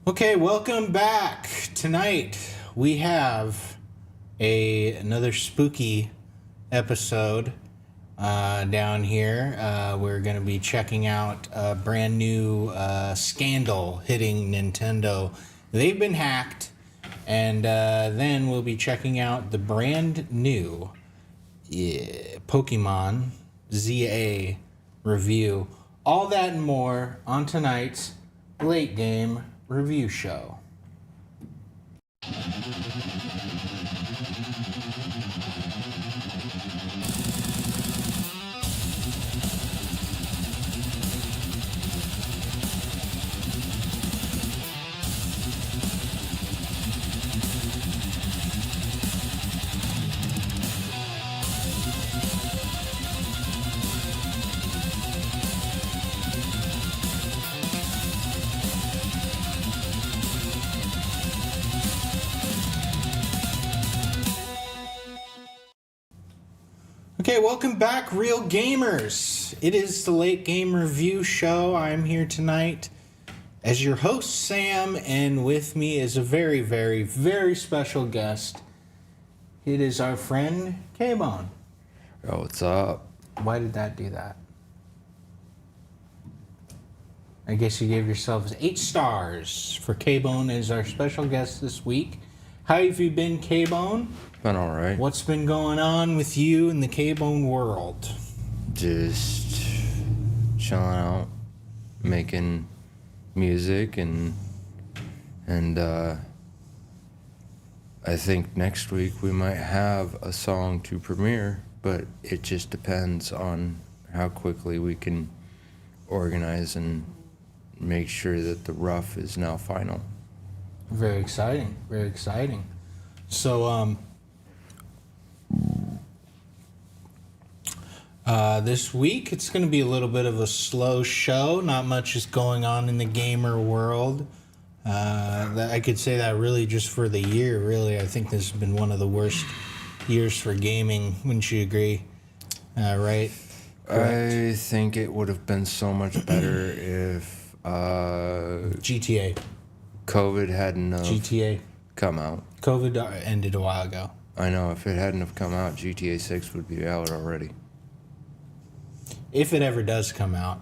Okay, welcome back. Tonight we have another spooky episode down here. We're going to be checking out a brand new scandal hitting Nintendo. They've been hacked, and then we'll be checking out the brand new Pokemon ZA review. All that and more on tonight's Late Game Review Show. Okay, welcome back, real gamers. It is the Late Game Review Show. I'm here tonight as your host, Sam, and with me is a very, very, very special guest. It is our friend, K-Bone. Oh, what's up? Why did that do that? I guess you gave yourselves 8 stars for K-Bone as our special guest this week. How have you been, K-Bone? Been alright. What's been going on with you in the K-Bone world? Just chilling out, making music, and I think next week we might have a song to premiere, but it just depends on how quickly we can organize and make sure that the rough is now final. Very exciting, very exciting. So, this week it's going to be a little bit of a slow show. Not much is going on in the gamer world. I could say that really just for the year, really. I think this has been one of the worst years for gaming. Wouldn't you agree? Right? Correct. I think it would have been so much better if GTA. COVID hadn't GTA. come out. COVID ended a while ago. I know, if it hadn't have come out, GTA 6 would be out already. If it ever does come out,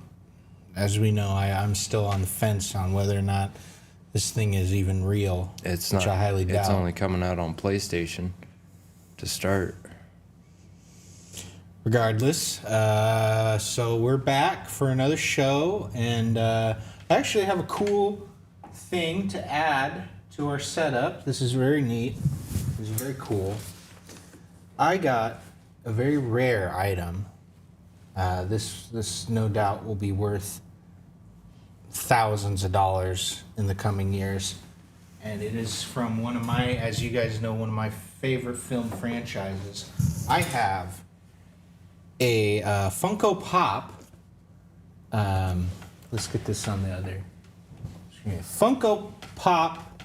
as we know, I'm still on the fence on whether or not this thing is even real. It's which not. I highly doubt. It's only coming out on PlayStation to start. Regardless, so we're back for another show, and I actually have a cool thing to add to our setup. This is very neat. This is very cool. I got a very rare item. This no doubt will be worth thousands of dollars in the coming years, and it is from one of my, as you guys know, one of my favorite film franchises. I have a Funko Pop. Let's get this on the other screen. Funko Pop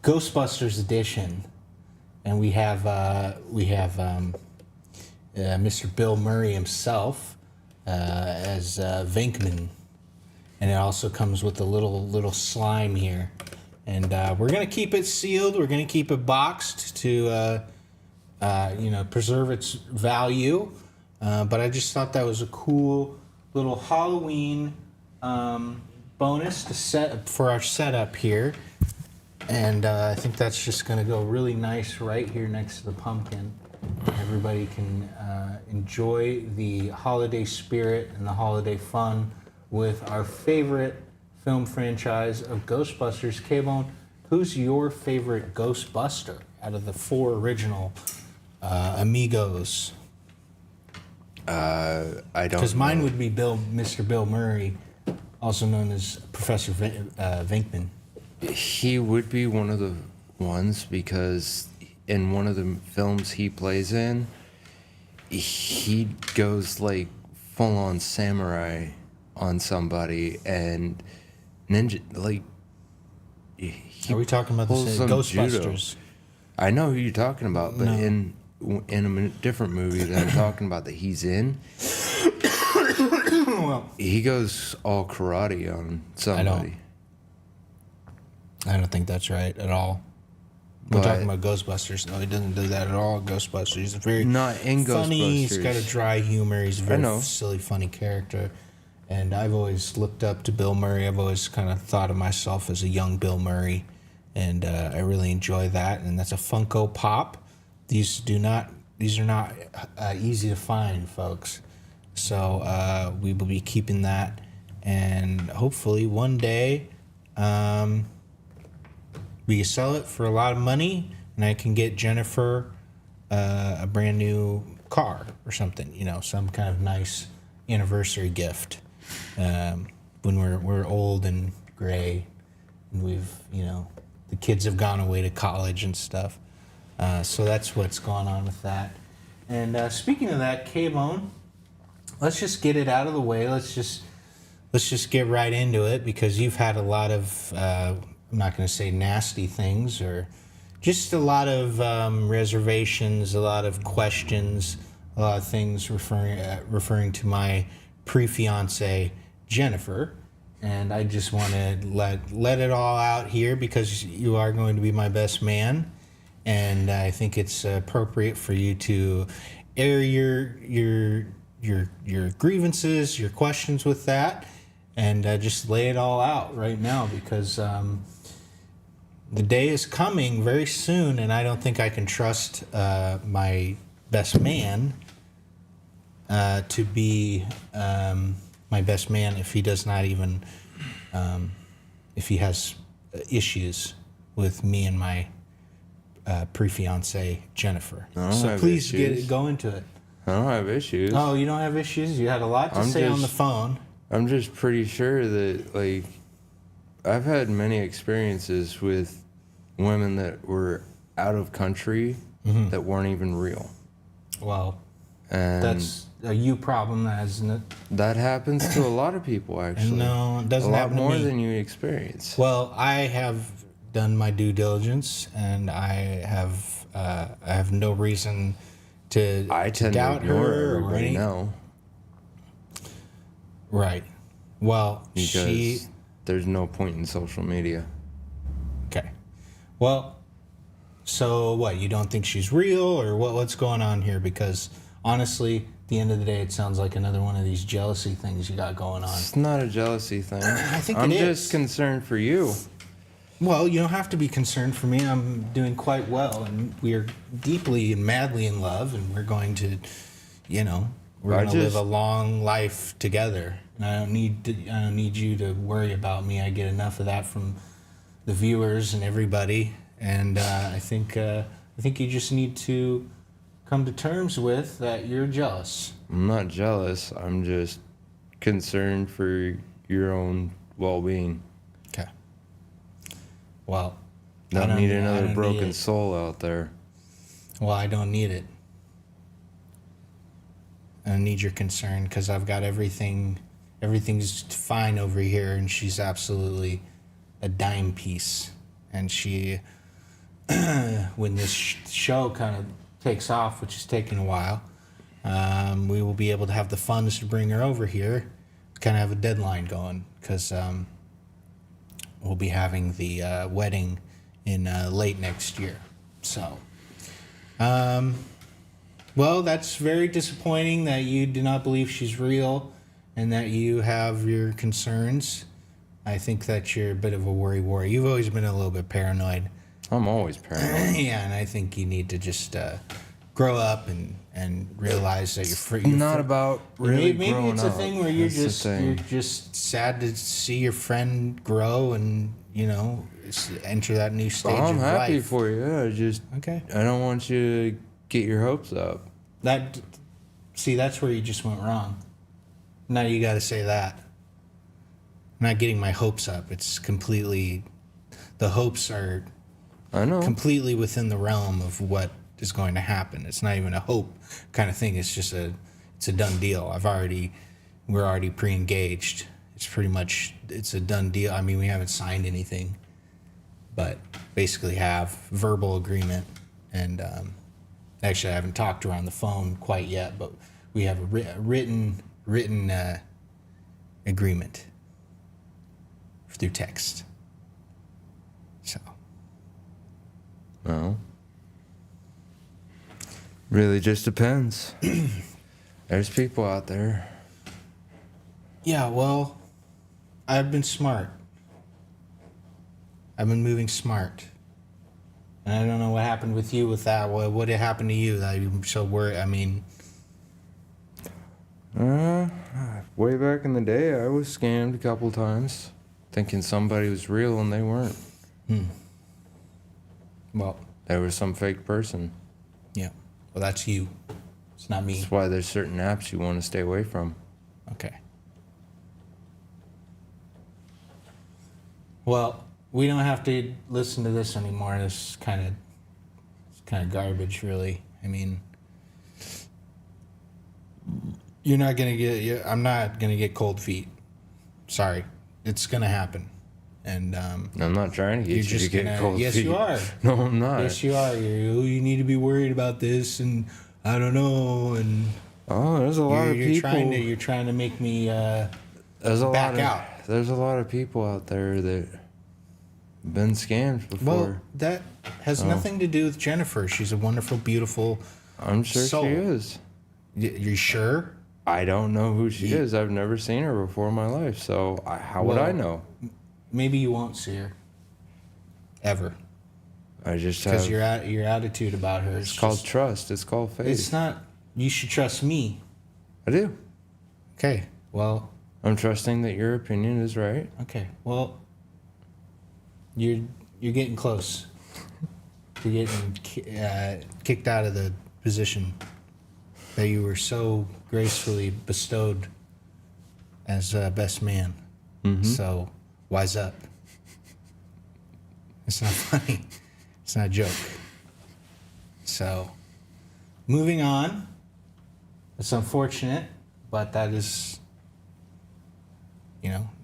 Ghostbusters edition, and we have Mr. Bill Murray himself as Venkman, and it also comes with a little slime here, and we're gonna keep it sealed. We're gonna keep it boxed to preserve its value. But I just thought that was a cool little Halloween bonus to set for our setup here. And I think that's just going to go really nice right here next to the pumpkin. Everybody can enjoy the holiday spirit and the holiday fun with our favorite film franchise of Ghostbusters. K-Bone, who's your favorite Ghostbuster out of the 4 original Amigos? I don't. Because mine would be Mr. Bill Murray, also known as Professor Venkman. He would be one of the ones because in one of the films he plays in, he goes like full on samurai on somebody and ninja like. Are we talking about the same Ghostbusters? Judo. I know who you're talking about, but in a different movie that I'm talking about that he's in, Well, he goes all karate on somebody. I don't think that's right at all. We're But- talking about Ghostbusters. No, he doesn't do that at all. Ghostbusters. He's very Not in funny. He's Ghostbusters. got a dry humor. He's a very know. silly, funny character. And I've always looked up to Bill Murray. I've always kind of thought of myself as a young Bill Murray, and I really enjoy that. And that's a Funko Pop. These are not easy to find, folks. So we will be keeping that, and hopefully one day we can sell it for a lot of money, and I can get Jennifer a brand new car or something. You know, some kind of nice anniversary gift when we're old and gray, and the kids have gone away to college and stuff. So that's what's going on with that. And speaking of that, K-Bone, let's just get it out of the way. Let's just get right into it, because you've had a lot of I'm not going to say nasty things, or just a lot of reservations, a lot of questions, a lot of things referring to my pre-fiance Jennifer. And I just want to let it all out here, because you are going to be my best man, and I think it's appropriate for you to air your grievances, your questions with that, and just lay it all out right now, because the day is coming very soon, and I don't think I can trust my best man to be my best man if he does not even if he has issues with me and my pre-fiance Jennifer. So please go into it. I don't have issues. Oh, you don't have issues? You had a lot to say on the phone. I'm just pretty sure that, like, I've had many experiences with women that were out of country that weren't even real. Well, And that's a you problem, isn't it? that happens to a lot of people, actually. No, it doesn't a lot happen to more me. than you experience. Well, I have done my due diligence, and I have no reason to I tend to doubt ignore her or everybody any. now Well, because there's no point in social media. okay. Well, so what? You don't think she's real, or what's going on here? Because honestly, at the end of the day, it sounds like another one of these jealousy things you got going on. It's not a jealousy thing. I think I'm it just is. concerned for you. Well, you don't have to be concerned for me. I'm doing quite well, and we are deeply and madly in love, and we're going to, we're I going to live just- a long life together. And I don't need you to worry about me. I get enough of that from the viewers and everybody, and I think you just need to come to terms with that you're jealous. I'm not jealous. I'm just concerned for your own well-being. Okay. Well, Don't need I another don't broken need it. soul out there. Well, I don't need it. I need your concern, because I've got everything. Everything's fine over here, and she's absolutely a dime piece. And she, when this show kind of takes off, which is taking a while, we will be able to have the funds to bring her over here. Kind of have a deadline going, because we'll be having the wedding in late next year. So, well, that's very disappointing that you do not believe she's real and that you have your concerns. I think that you're a bit of a worry. You've always been a little bit paranoid. I'm always paranoid. Yeah, and I think you need to just grow up and realize that you're free. Not about really Maybe growing it's a up. thing where you're That's the thing. just sad to see your friend grow and enter that new stage I'm of happy life. for you. Okay. I don't want you to get your hopes up. That's where you just went wrong. Now you got to say that. I'm not getting my hopes up. It's completely, the hopes are I know. completely within the realm of what is going to happen. It's not even a hope kind of thing. It's just it's a done deal. We're already pre-engaged. It's a done deal. I mean, we haven't signed anything, but basically have verbal agreement. And actually, I haven't talked to her on the phone quite yet, but we have a written agreement through text. No. Really just depends. There's people out there. Yeah, well, I've been smart. I've been moving smart. And I don't know what happened with you with that. What happened to you that you're so worried? I mean, Way back in the day, I was scammed a couple times, thinking somebody was real and they weren't. well, They were some fake person. yeah. Well, that's you. It's not me. That's why there's certain apps you want to stay away from. Okay. Well, we don't have to listen to this anymore. This is kind of garbage, really. I mean, you're not gonna get. I'm not gonna get cold feet. Sorry, it's gonna happen, and I'm not trying to get you're you just to get gonna. cold Yes, feet. you are. No, I'm not. Yes, you are. You need to be worried about this, and I don't know, and Oh, there's a lot of you're people. You're trying to make me. There's a back lot of, out. There's a lot of people out there that been scammed before. Well, that has nothing to do with Jennifer. She's a wonderful, beautiful. I'm sure soul. she is. You sure? I don't know who she is. I've never seen her before in my life, so how would I know? Maybe you won't see her. Ever. I just Because have. your attitude about her is It's called just- trust. It's called faith. It's not. You should trust me. I do. Okay. Well. I'm trusting that your opinion is right. Okay. Well. You're getting close. You're getting kicked out of the position that you were so gracefully bestowed as best man. So wise up. It's not funny. It's not a joke. So, moving on. It's unfortunate, but that is,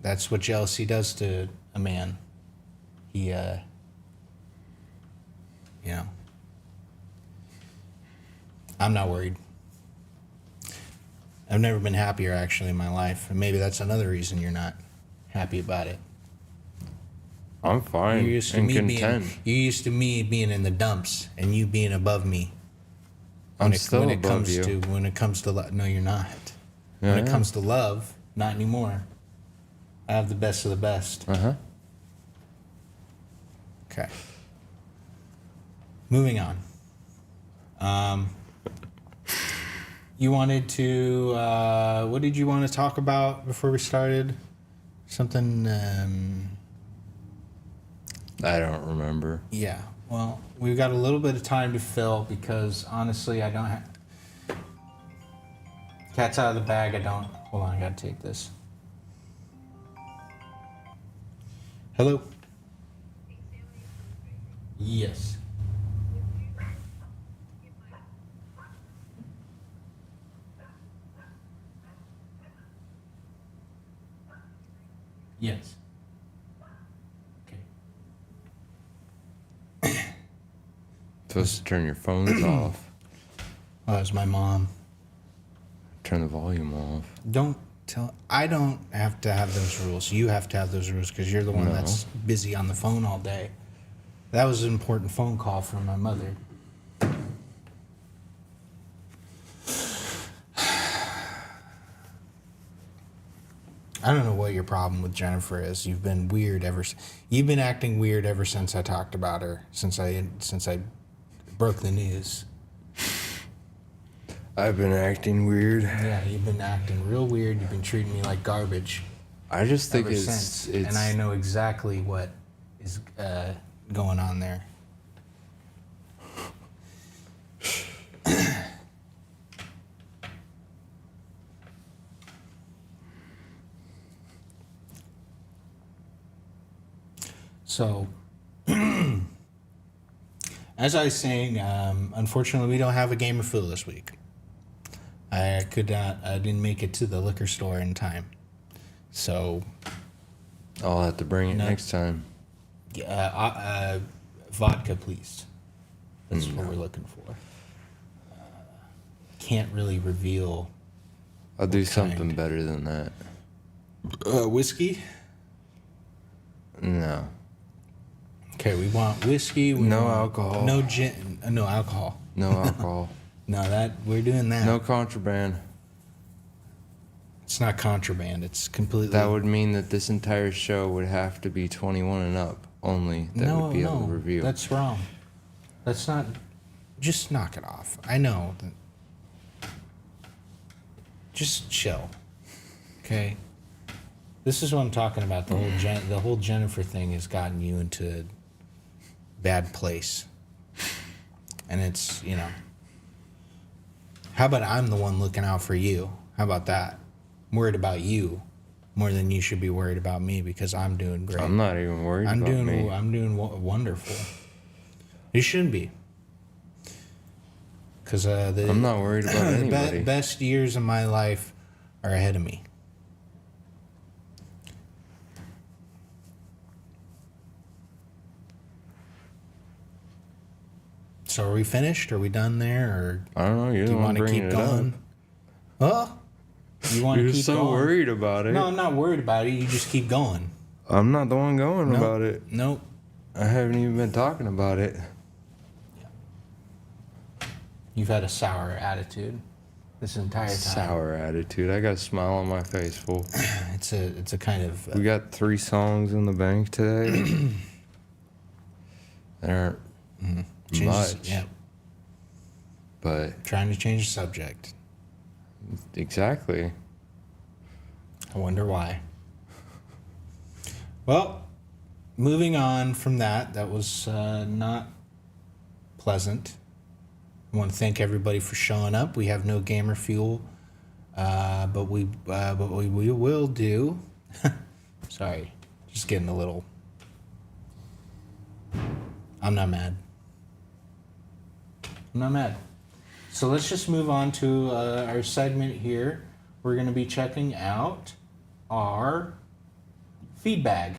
that's what jealousy does to a man. He, I'm not worried. I've never been happier actually in my life, and maybe that's another reason you're not happy about it. I'm fine You're used to and me content. you're used to me being in the dumps and you being above me. I'm still above you. When it comes to no, you're not. Yeah, When it yeah. comes to love, not anymore. I have the best of the best. Uh-huh. Okay. Moving on. You wanted to. What did you want to talk about before we started? Something. I don't remember. Yeah. Well, we've got a little bit of time to fill because honestly, I don't have. Cat's out of the bag. I don't. Hold on, I gotta take this. Hello? Yes. Yes. Okay. Supposed to turn your phones off. Oh, that's my mom. Turn the volume off. Don't tell. I don't have to have those rules. You have to have those rules because you're the one No. that's busy on the phone all day. That was an important phone call from my mother. I don't know what your problem with Jennifer is. You've been weird you've been acting weird ever since I talked about her. Since I broke the news. I've been acting weird. Yeah, you've been acting real weird. You've been treating me like garbage. I just think Ever it's since, and I know exactly what is going on there. So, as I was saying, unfortunately, we don't have a game of Foo this week. I didn't make it to the liquor store in time. So, I'll have to bring it No. next time. vodka, please. That's what we're looking for. Can't really reveal. I'll do What something kind? better than that. Whiskey? No. Okay, we want whiskey. We No want alcohol. No gin. No alcohol. No alcohol. No, that we're doing that. No contraband. It's not contraband. It's completely. That would mean that this entire show would have to be 21 and up only. That would be able to review. That's wrong. That's not. Just knock it off. I know. Just chill. Okay. This is what I'm talking about. The whole Jennifer thing has gotten you into a bad place. And it's, you know. How about I'm the one looking out for you? How about that? I'm worried about you more than you should be worried about me because I'm doing great. I'm not even worried about me. I'm doing wonderful. You shouldn't be. Because I'm not worried about anybody. The best years of my life are ahead of me. So are we finished? Are we done there? Or I don't know. You're do the you one want to bringing keep it going? Huh? You want to You're keep so going? worried about it. No, I'm not worried about it. You just keep going. I'm not the one going Nope. about it. Nope. I haven't even been talking about it. You've had a sour attitude this entire time. Sour attitude. I got a smile on my face, fool. It's a kind of We got 3 songs in the bank today. They aren't changes- much. Yeah, But trying to change the subject. exactly. I wonder why. Well, moving on from that, that was not pleasant. I want to thank everybody for showing up. We have no gamer fuel, but we will do. Sorry, just getting a little. I'm not mad. I'm not mad. So let's just move on to our segment here. We're going to be checking out our feedback.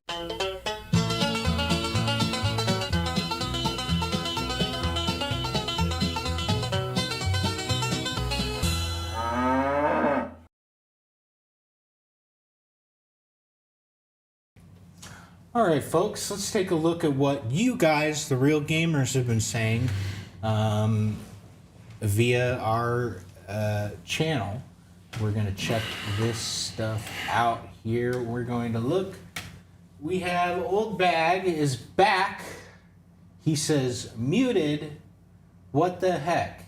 All right, folks, let's take a look at what you guys, the real gamers, have been saying via our channel. We're going to check this stuff out here. We're going to look. We have Old Bag is back. He says, muted. What the heck?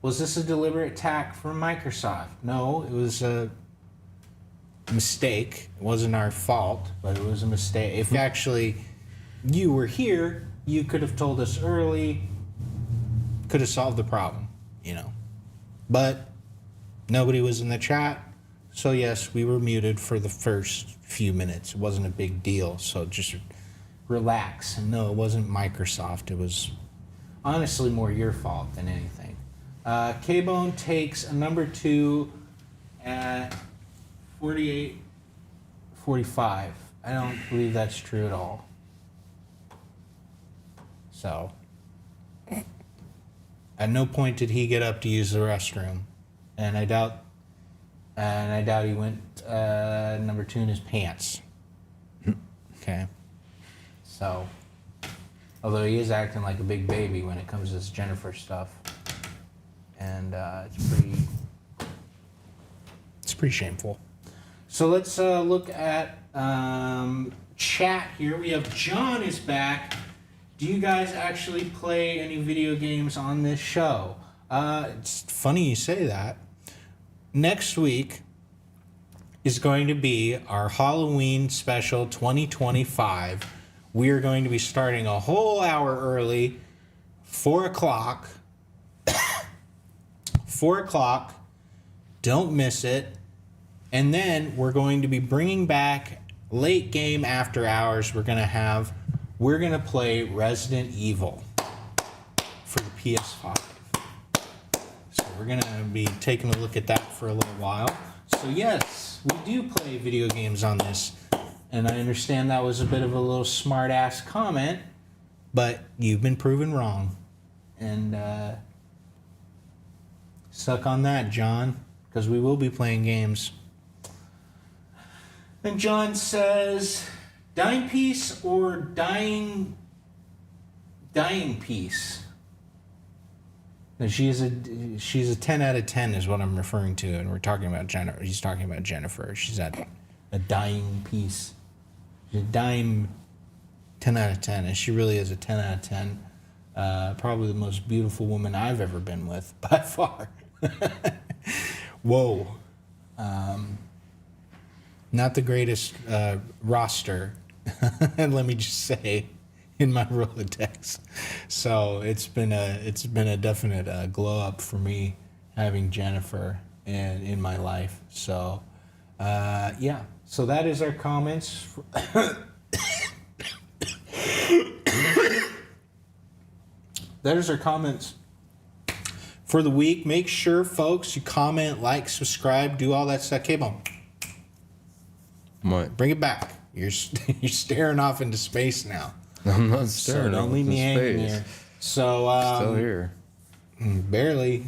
Was this a deliberate attack from Microsoft? No, it was a mistake. It wasn't our fault, but it was a mistake. If actually you were here, you could have told us early, could have solved the problem, you know. But nobody was in the chat, so yes, we were muted for the first few minutes. It wasn't a big deal, so just relax. And no, it wasn't Microsoft. It was honestly more your fault than anything. K-Bone takes a number 2 at 48-45. I don't believe that's true at all. So, at no point did he get up to use the restroom, and I doubt he went number 2 in his pants. Okay. So, although he is acting like a big baby when it comes to this Jennifer stuff, and it's pretty shameful. So let's look at chat here. We have John is back. Do you guys actually play any video games on this show? It's funny you say that. Next week is going to be our Halloween special 2025. We are going to be starting a whole hour early, 4 o'clock. 4 o'clock. Don't miss it. And then we're going to be bringing back late game after hours. We're going to play Resident Evil for the PS5. So we're going to be taking a look at that for a little while. So yes, we do play video games on this. And I understand that was a bit of a little smart ass comment, but you've been proven wrong. And suck on that, John, because we will be playing games. And John says, Dying Peace or Dying Dying Peace. No, she's a 10 out of 10 is what I'm referring to, and we're talking about Jennifer. He's talking about Jennifer. She's at a dying piece. She's a dying 10 out of 10, and she really is a 10 out of 10. Probably the most beautiful woman I've ever been with, by far. Whoa. Not the greatest roster, and let me just say, in my Rolodex. So it's been a definite glow up for me having Jennifer in my life. So yeah. So that is our comments. That is our comments for the week. Make sure, folks, you comment, like, subscribe, do all that stuff. K-Bone, What? bring it back. You're staring off into space now. I'm not So staring don't off leave me into hanging space. here. So Still here. barely.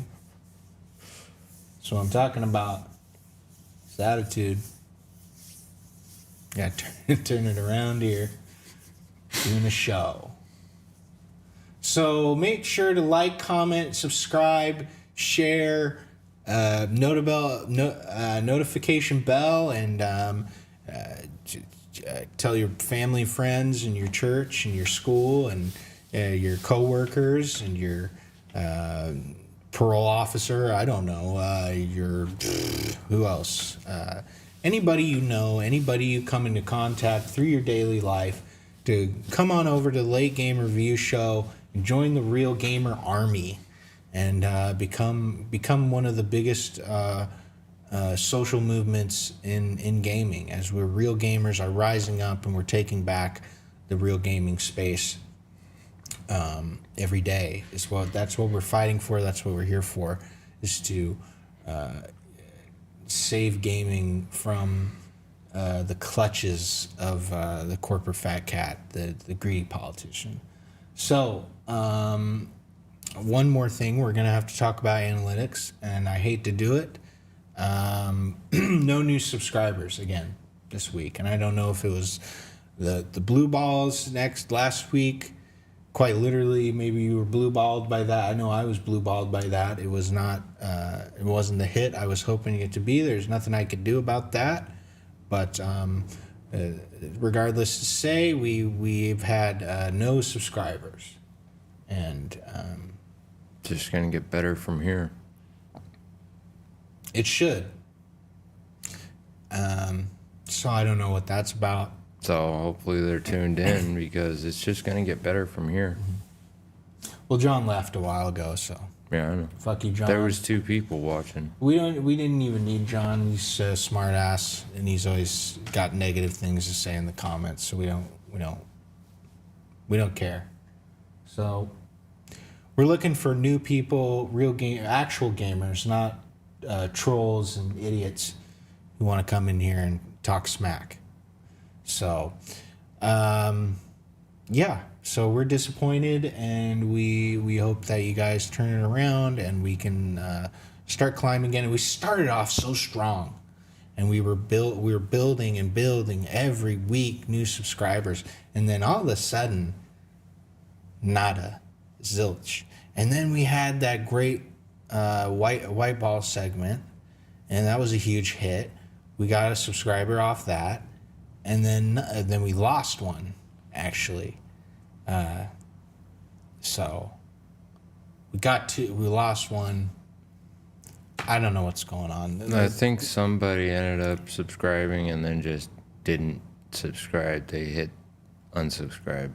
So I'm talking about this attitude. Yeah, turn it around here. Doing a show. So make sure to like, comment, subscribe, share, notification bell, and tell your family, friends, and your church, and your school, and your coworkers, and your parole officer. I don't know. Your who else? Anybody you know, anybody you come into contact through your daily life, to come on over to the Late Game Review Show and join the Real Gamer Army, and become one of the biggest social movements in gaming, as we're real gamers are rising up and we're taking back the real gaming space every day. That's what we're fighting for. That's what we're here for, is to save gaming from the clutches of the corporate fat cat, the greedy politician. So one more thing, we're gonna have to talk about analytics, and I hate to do it. No new subscribers again this week, and I don't know if it was the blue balls last week. Quite literally, maybe you were blue balled by that. I know I was blue balled by that. It was not. It wasn't the hit I was hoping it to be. There's nothing I could do about that. But regardless to say, we've had no subscribers, and Just gonna get better from here. it should. So I don't know what that's about. So hopefully they're tuned in, because it's just gonna get better from here. Well, John left a while ago, so Yeah, I know. fuck you, John. There was 2 people watching. We didn't even need John. He's a smart ass, and he's always got negative things to say in the comments. So we don't care. So we're looking for new people, actual gamers, not trolls and idiots who want to come in here and talk smack. So, yeah. So we're disappointed, and we hope that you guys turn it around, and we can start climbing again. And we started off so strong, and we were building and building every week, new subscribers, and then all of a sudden, nada, zilch. And then we had that great white ball segment, and that was a huge hit. We got a subscriber off that, and then we lost one, actually. So we lost one. I don't know what's going on. I think somebody ended up subscribing and then just didn't subscribe. They hit unsubscribe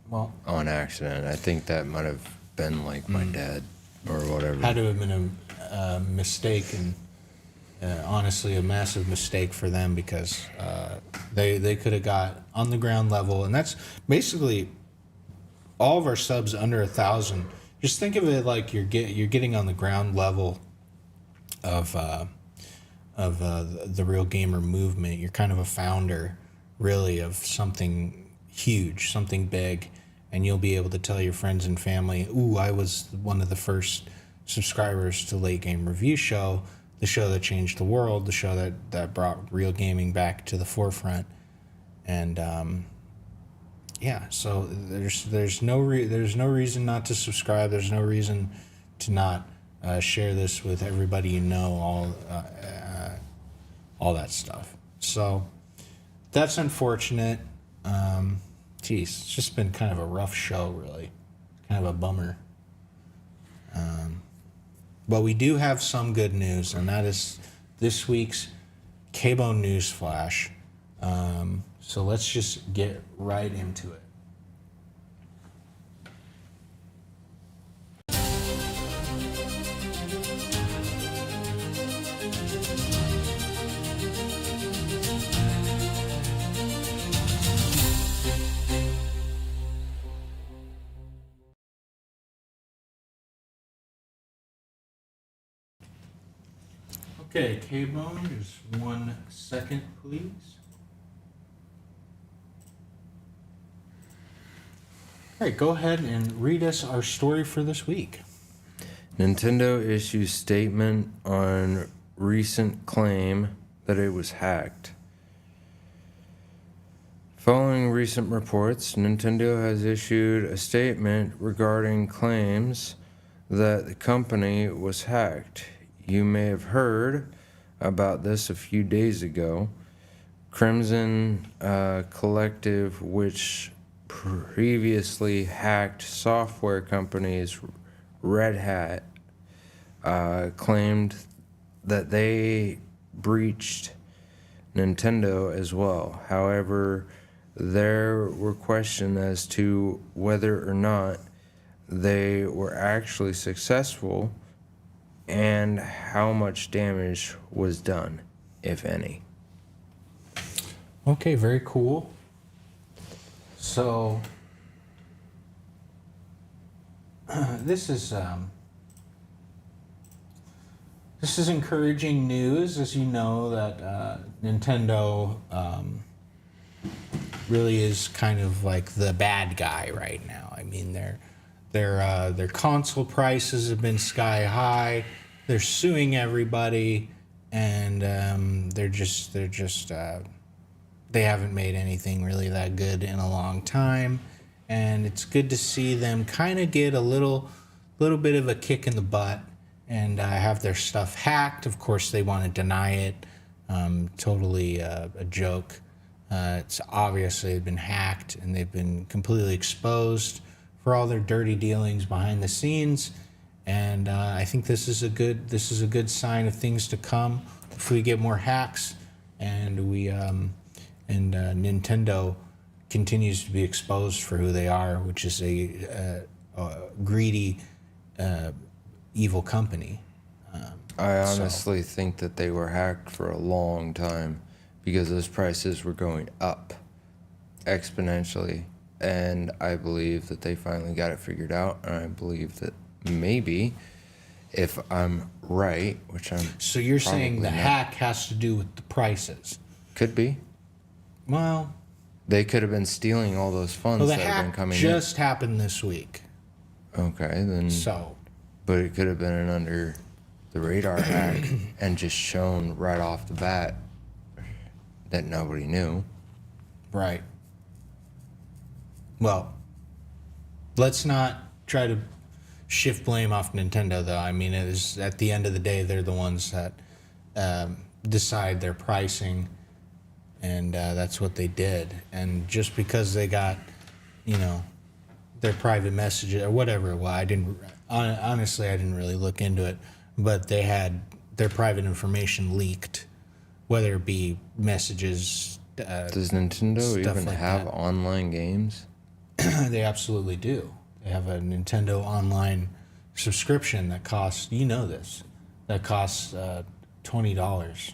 Well, on accident. I think that might have been like my dad or whatever. had to have been a mistake, and honestly a massive mistake for them, because they could have got on the ground level, and that's basically all of our subs under 1,000. Just think of it like you're getting on the ground level of the Real Gamer movement. You're kind of a founder, really, of something huge, something big, and you'll be able to tell your friends and family, "Ooh, I was one of the first subscribers to Late Game Review Show, the show that changed the world, the show that brought real gaming back to the forefront." And yeah, so there's there's no reason not to subscribe. There's no reason to not share this with everybody you know. All that stuff. So that's unfortunate. Geez, it's just been kind of a rough show, really. Kind of a bummer. But we do have some good news, and that is this week's K-Bone News Flash. So let's just get right into it. Okay, K-Bone, just 1 second, please. All right, go ahead and read us our story for this week. Nintendo issues statement on recent claim that it was hacked. Following recent reports, Nintendo has issued a statement regarding claims that the company was hacked. You may have heard about this a few days ago. Crimson Collective, which previously hacked software companies Red Hat, claimed that they breached Nintendo as well. However, there were questions as to whether or not they were actually successful and how much damage was done, if any. Okay, very cool. So this is encouraging news, as you know that Nintendo really is kind of like the bad guy right now. I mean, their console prices have been sky high. They're suing everybody, and they haven't made anything really that good in a long time. And it's good to see them kind of get a little bit of a kick in the butt and have their stuff hacked. Of course, they want to deny it. Totally a joke. It's obviously they've been hacked and they've been completely exposed for all their dirty dealings behind the scenes. And I think this is a good sign of things to come. If we get more hacks, and Nintendo continues to be exposed for who they are, which is a greedy, evil company. I honestly think that they were hacked for a long time because those prices were going up exponentially. And I believe that they finally got it figured out. And I believe that maybe, if I'm right, which I'm So you're saying the probably not, hack has to do with the prices? could be. Well, They could have been stealing all those funds the that have been hack coming just happened this week. in. Okay, then. So But it could have been an under the radar hack and just shown right off the bat that nobody knew. right. Well, let's not try to shift blame off Nintendo, though. I mean, it is at the end of the day, they're the ones that decide their pricing, and that's what they did. And just because they got, their private messages or whatever, well, honestly, I didn't really look into it, but they had their private information leaked, whether it be messages. Does Nintendo Stuff even like have that. online games? They absolutely do. They have a Nintendo Online subscription that costs, this, that costs $20.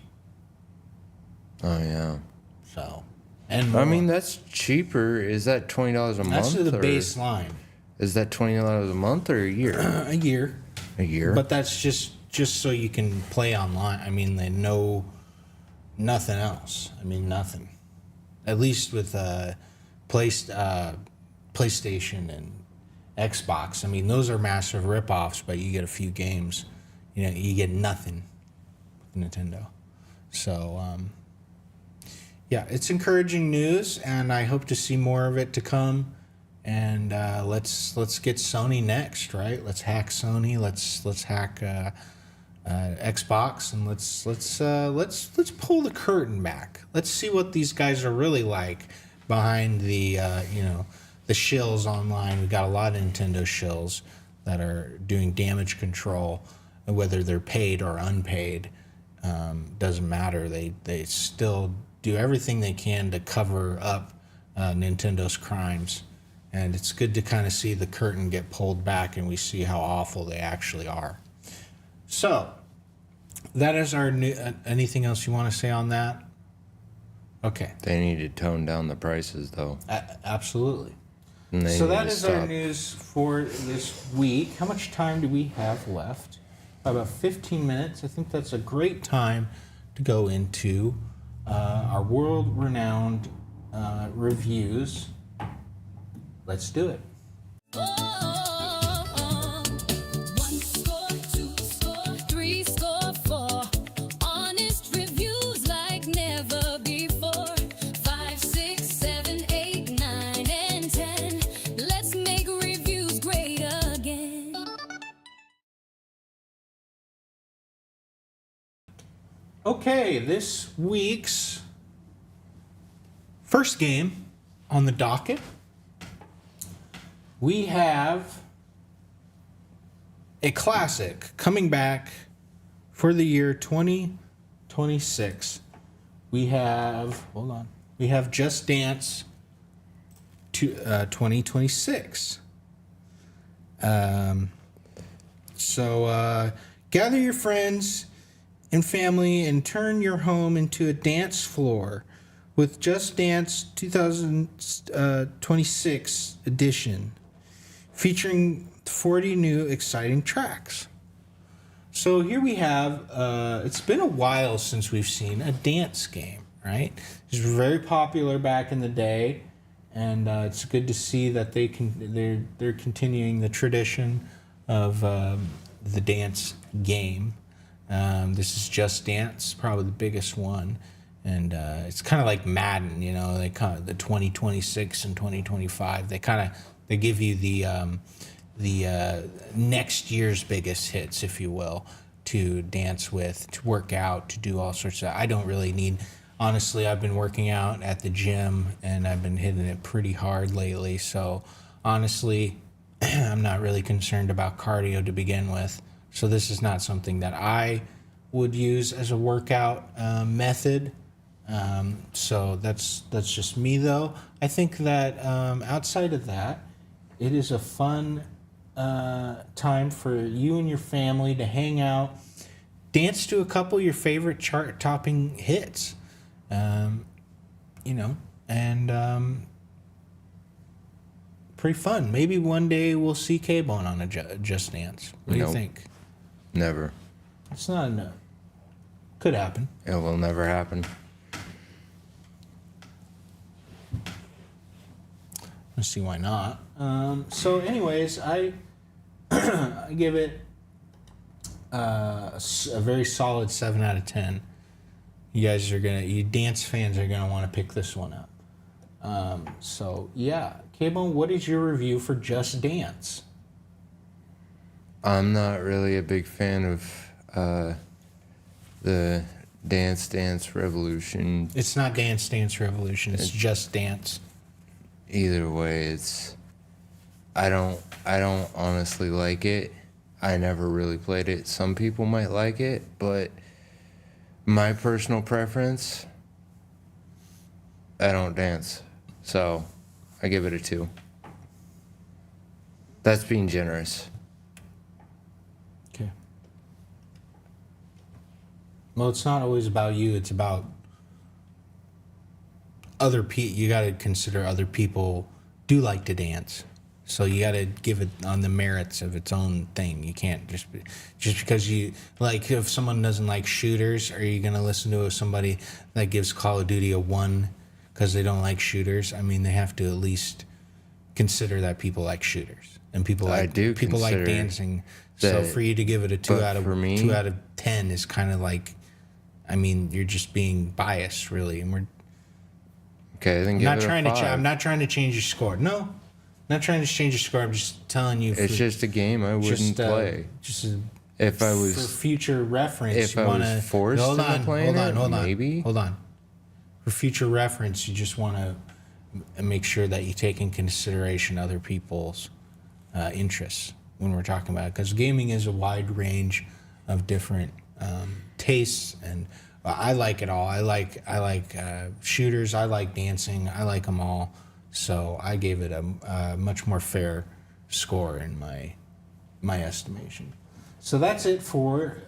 Oh yeah. So, and I more. mean that's cheaper. Is that $20 a That's month? the or baseline. Is that $20 a month or a year? A year, A year. but that's just so you can play online. I mean, they know nothing else. I mean, nothing. At least with PlayStation and Xbox. I mean, those are massive ripoffs, but you get a few games. You get nothing with Nintendo. So, yeah, it's encouraging news, and I hope to see more of it to come. And let's get Sony next, right? Let's hack Sony. Let's hack Xbox, and let's pull the curtain back. Let's see what these guys are really like behind the the shills online. We got a lot of Nintendo shills that are doing damage control, whether they're paid or unpaid. Doesn't matter. They still do everything they can to cover up Nintendo's crimes, and it's good to kind of see the curtain get pulled back and we see how awful they actually are. So that is our new. Anything else you want to say on that? Okay. They need to tone down the prices, though. Absolutely. And they So need that to is our stop. news for this week. How much time do we have left? About 15 minutes. I think that's a great time to go into our world-renowned reviews. Let's do it. One score, two score, three score, four. Honest reviews like never before. 5, 6, 7, 8, 9, and 10. Let's make reviews great again. Okay, this week's first game on the docket, we have a classic coming back for the year 2026. We have, hold on, we have Just Dance 2026. So gather your friends and family and turn your home into a dance floor with Just Dance 2026 edition, featuring 40 new exciting tracks. So here we have, it's been a while since we've seen a dance game, right? It was very popular back in the day, and it's good to see that they're continuing the tradition of the dance game. This is Just Dance, probably the biggest one, and it's kind of like Madden, you know. They kind of the 2026 and 2025. They give you the next year's biggest hits, if you will, to dance with, to work out, to do all sorts of. I don't really need. Honestly, I've been working out at the gym and I've been hitting it pretty hard lately. So honestly, I'm not really concerned about cardio to begin with. So this is not something that I would use as a workout method. So that's just me, though. I think that outside of that, it is a fun time for you and your family to hang out, dance to a couple of your favorite chart-topping hits, and pretty fun. Maybe one day we'll see K-Bone on a Just Dance. What do you Nope. think? Never. It's not a no. Could happen. It will never happen. Let's see why not. So, anyways, I I give it a very solid 7 out of 10. You dance fans are gonna want to pick this one up. So yeah, K-Bone, what is your review for Just Dance? I'm not really a big fan of the Dance Dance Revolution. It's not Dance Dance Revolution. It's Just Dance. Either way, I don't honestly like it. I never really played it. Some people might like it, but my personal preference, I don't dance. So I give it a 2. That's being generous. Okay. Well, it's not always about you. It's about other people. You got to consider other people do like to dance. So you got to give it on the merits of its own thing. You can't just because you like, if someone doesn't like shooters, are you going to listen to somebody that gives Call of Duty a 1 because they don't like shooters? I mean, they have to at least consider that people like shooters and people I like do people like consider dancing. So that- for you to give it a 2 but out of for me- 2 out of 10 is kind of like, I mean, you're just being biased, really, and Okay, then give Not it trying a to. 5. I'm not trying to change your score. No, not trying to change your score. I'm just telling you. It's just a game I wouldn't play. Just If I for was future reference. if you I was wanna, forced hold into on, playing hold on, it, hold on, maybe. hold on. For future reference, you just want to make sure that you take in consideration other people's interests when we're talking about it, because gaming is a wide range of different tastes, and I like it all. I like shooters. I like dancing. I like them all. So I gave it a much more fair score in my estimation. So that's it for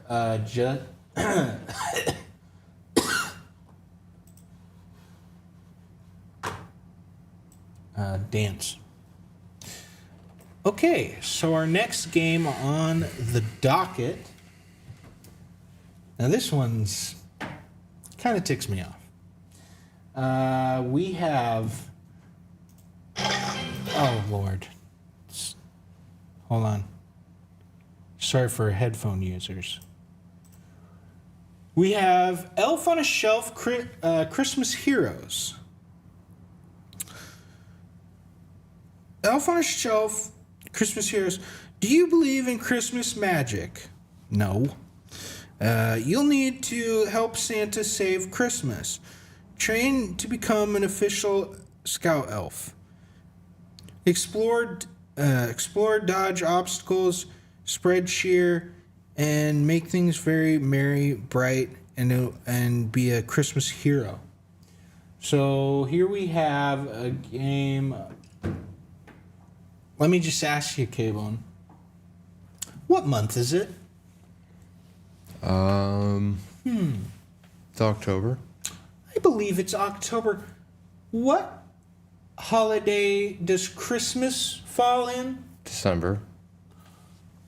dance. Okay, so our next game on the docket. Now this one's kind of ticks me off. We have. Oh Lord. Hold on. Sorry for headphone users. We have Elf on a Shelf Christmas Heroes. Elf on a Shelf Christmas Heroes. Do you believe in Christmas magic? No. You'll need to help Santa save Christmas. Train to become an official scout elf. Explore, dodge obstacles, spread cheer, and make things very merry, bright, and be a Christmas hero. So here we have a game. Let me just ask you, K-Bone. What month is it? It's October. I believe it's October. What holiday does Christmas fall in? December.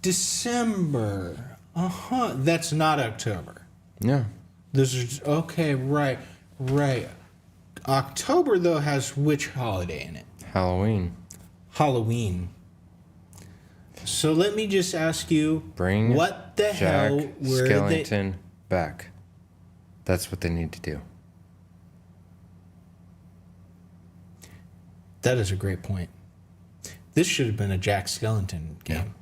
December. Uh-huh. That's not October. Yeah. Those are okay, right. October though has which holiday in it? Halloween. Halloween. So let me just ask you, Bring what the Jack hell were they? Skellington back. That's what they need to do. That is a great point. This should have been a Jack Skellington game.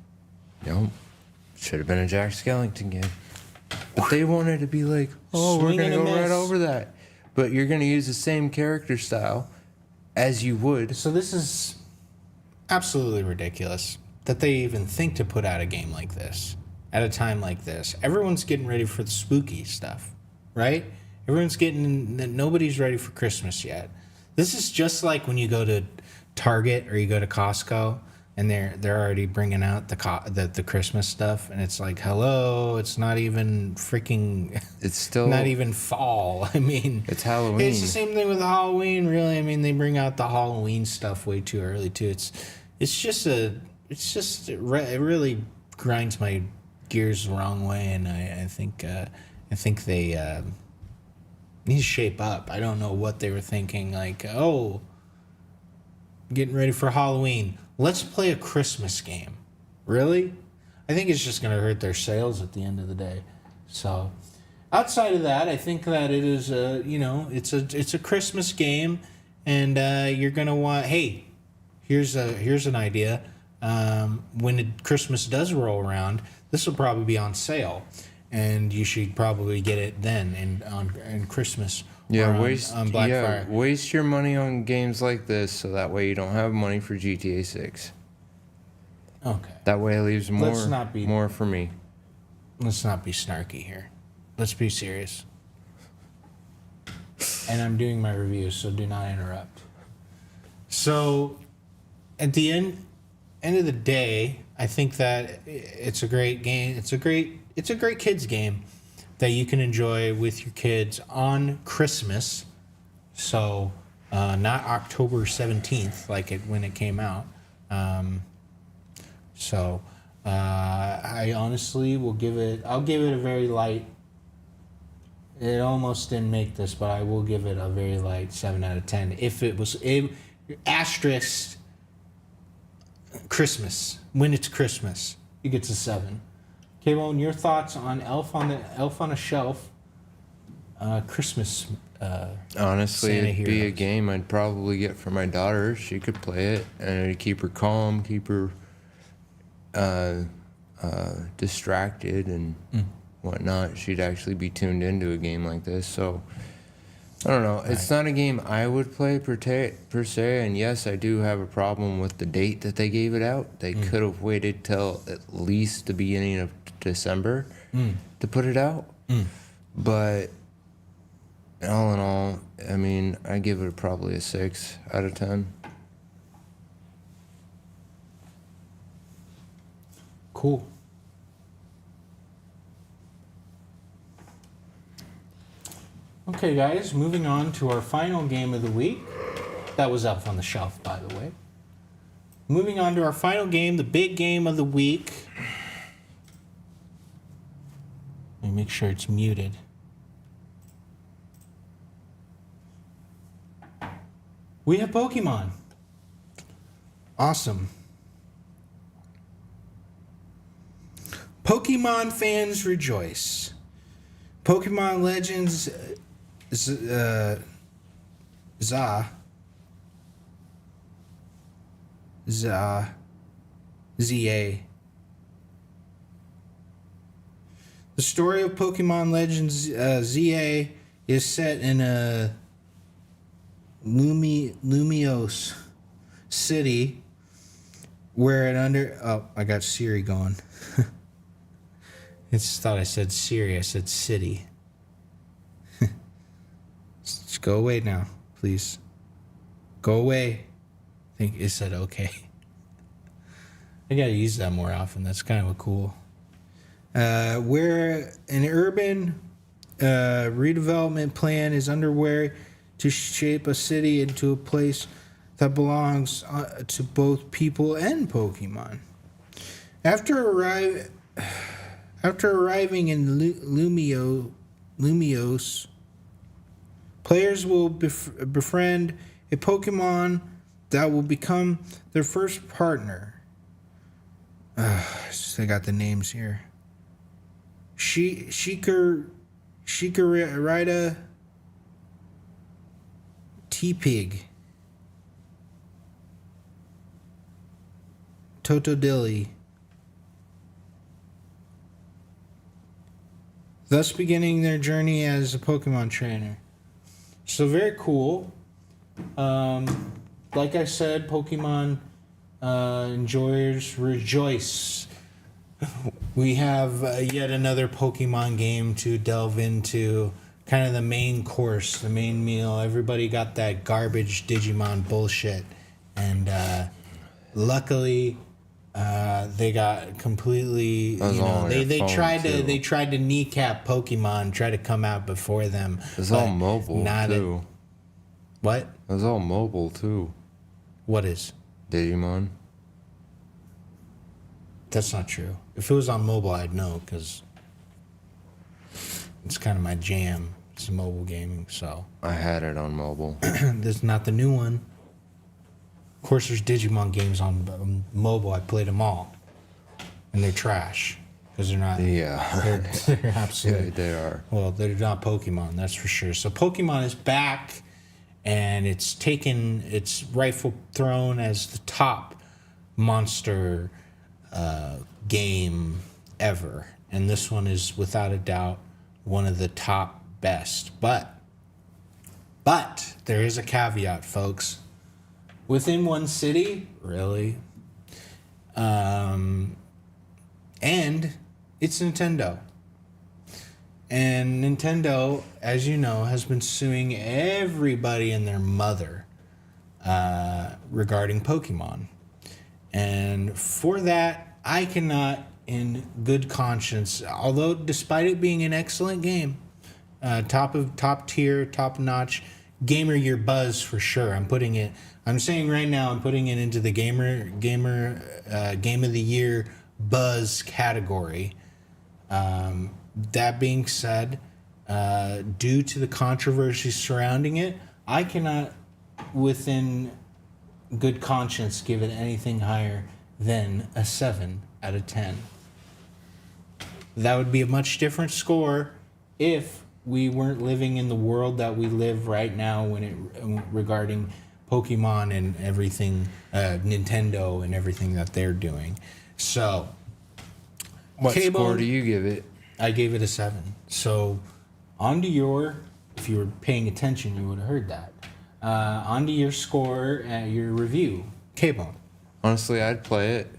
Yep. Should have been a Jack Skellington game. But they wanted to be like, oh, Swing we're going and to a go right miss. over that. But you're going to use the same character style as you would. So this is absolutely ridiculous that they even think to put out a game like this at a time like this. Everyone's getting ready for the spooky stuff, right? Nobody's ready for Christmas yet. This is just like when you go to Target or you go to Costco and they're already bringing out the Christmas stuff, and it's like, hello, it's not even freaking. It's still Not even fall. I mean, It's Halloween. It's the same thing with Halloween, really. I mean, they bring out the Halloween stuff way too early too. It really grinds my gears the wrong way, and I think they need to shape up. I don't know what they were thinking. Like, oh, getting ready for Halloween. Let's play a Christmas game. Really? I think it's just going to hurt their sales at the end of the day. So, outside of that, I think that it is it's a Christmas game, and you're going to want. Hey, here's an idea. When Christmas does roll around, this will probably be on sale, and you should probably get it then and on Christmas. Yeah, or on Black Friday. waste your money on games like this so that way you don't have money for GTA 6. Okay. That way it leaves Let's not be- more for me. Let's not be snarky here. Let's be serious. And I'm doing my review, so do not interrupt. So, at the end of the day, I think that it's a great game. It's a great kids game that you can enjoy with your kids on Christmas. So, not October 17th when it came out. I honestly will give it. I'll give it a very light. It almost didn't make this, but I will give it a very light 7 out of 10. If it was asterisk Christmas, when it's Christmas, it gets a 7. K-Bone, your thoughts on Elf on a Shelf Christmas Honestly, Santa it'd be a Heroes. game I'd probably get for my daughter. She could play it, and it'd keep her calm, keep her distracted and whatnot. She'd actually be tuned into a game like this. So I don't know. It's not a game I would play per se. And yes, I do have a problem with the date that they gave it out. They could have waited till at least the beginning of December to put it out. But all in all, I mean, I give it probably a 6 out of 10. Cool. Okay, guys, moving on to our final game of the week. That was up on the shelf, by the way. Moving on to our final game, the big game of the week. Let me make sure it's muted. We have Pokemon. Awesome. Pokemon fans rejoice. Pokemon Legends ZA The story of Pokemon Legends ZA is set in a Lumiose city where I got Siri going. It's thought I said Siri. I said city. Just go away now, please. Go away. I think it said okay. I gotta use that more often. That's kind of a cool. Where an urban redevelopment plan is underway to shape a city into a place that belongs to both people and Pokemon. After arriving in Lumiose, players will befriend a Pokemon that will become their first partner. I got the names here. Shikarita, T-Pig, Totodile, thus beginning their journey as a Pokemon trainer. So very cool. Like I said, Pokemon enjoyers rejoice. We have yet another Pokemon game to delve into. Kind of the main course, the main meal. Everybody got that garbage Digimon bullshit, and luckily they got completely. That was all on they your tried phone, to too. they tried to kneecap Pokemon, try to come out before them. It's but all mobile not too. What? It was all mobile too. What is? Digimon. That's not true. If it was on mobile, I'd know because it's kind of my jam. It's mobile gaming, so. I had it on mobile. This is not the new one. Of course, there's Digimon games on mobile. I played them all, and they're trash because they're not. Yeah. They're absolute. Yeah, they are. Well, they're not Pokemon, that's for sure. So Pokemon is back, and it's taken its rightful throne as the top monster game ever, and this one is without a doubt one of the top best. But there is a caveat, folks. Within one city, really, and it's Nintendo. And Nintendo, as you know, has been suing everybody and their mother regarding Pokemon. And for that, I cannot, in good conscience, although despite it being an excellent game, top tier, top notch, gamer year buzz for sure. I'm saying right now, I'm putting it into the game of the year buzz category. That being said, due to the controversy surrounding it, I cannot, within good conscience, give it anything higher than a 7 out of 10. That would be a much different score if we weren't living in the world that we live right now when it regarding Pokemon and everything, Nintendo and everything that they're doing. So, What K-Bone, score do you give it? I gave it a 7. So, onto your, if you were paying attention, you would have heard that. Onto your score, your review, K-Bone. Honestly, I'd play it,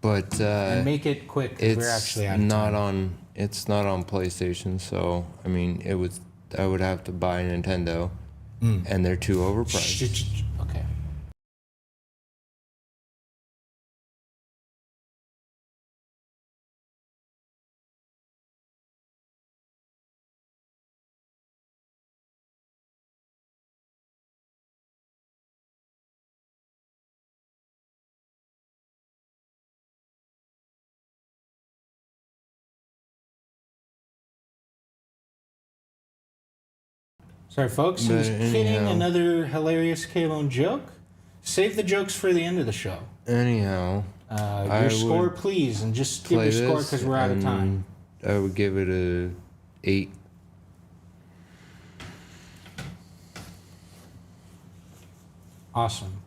but And make it quick, 'cause it's we're actually out of not time. on. It's not on PlayStation, so I mean, I would have to buy Nintendo, and they're too overpriced. Okay. Sorry, folks. He was But kidding. anyhow. Another hilarious K-Bone joke. Save the jokes for the end of the show. Anyhow, I Your score, would please, and just give play your score this, because we're out of time. and I would give it a 8. Awesome.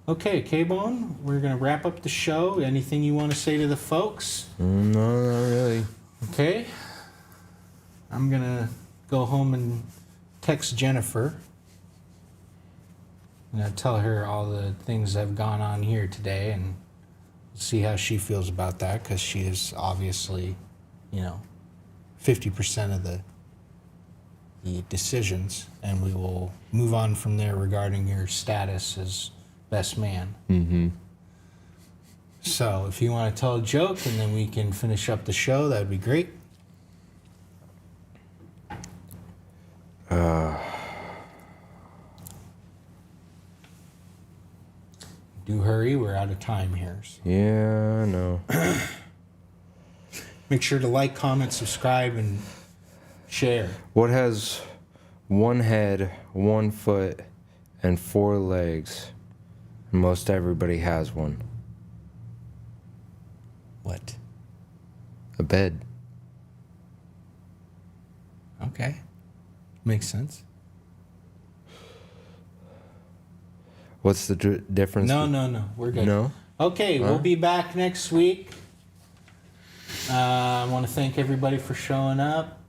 Okay, K-Bone, we're going to wrap up the show. Anything you want to say to the folks? No, not really. Okay. I'm going to go home and text Jennifer. I'm going to tell her all the things that have gone on here today and see how she feels about that because she is obviously, 50% of the decisions, and we will move on from there regarding your status as best man. Mm-hmm. So if you want to tell a joke and then we can finish up the show, that would be great. Do hurry, we're out of time here. Yeah, I know. Make sure to like, comment, subscribe, and share. What has one head, 1 foot, and 4 legs? Most everybody has one. What? A bed. Okay. Makes sense. What's the difference? No. We're good. No? Okay, we'll Huh? be back next week. I want to thank everybody for showing up.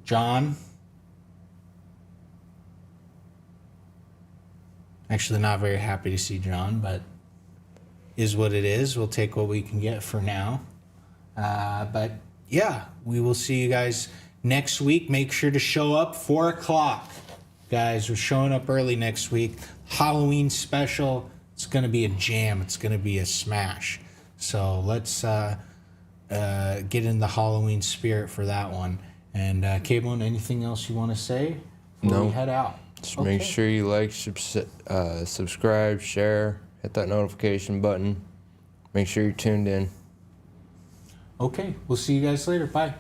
John. Actually, not very happy to see John, but is what it is. We'll take what we can get for now. But yeah, we will see you guys next week. Make sure to show up 4 o'clock. Guys, we're showing up early next week. Halloween special. It's going to be a jam. It's going to be a smash. So let's get in the Halloween spirit for that one. And K-Bone, anything else you want to say before No. we head out? Just make sure you like, subscribe, share, hit that notification button. Make sure you're tuned in. Okay, we'll see you guys later. Bye.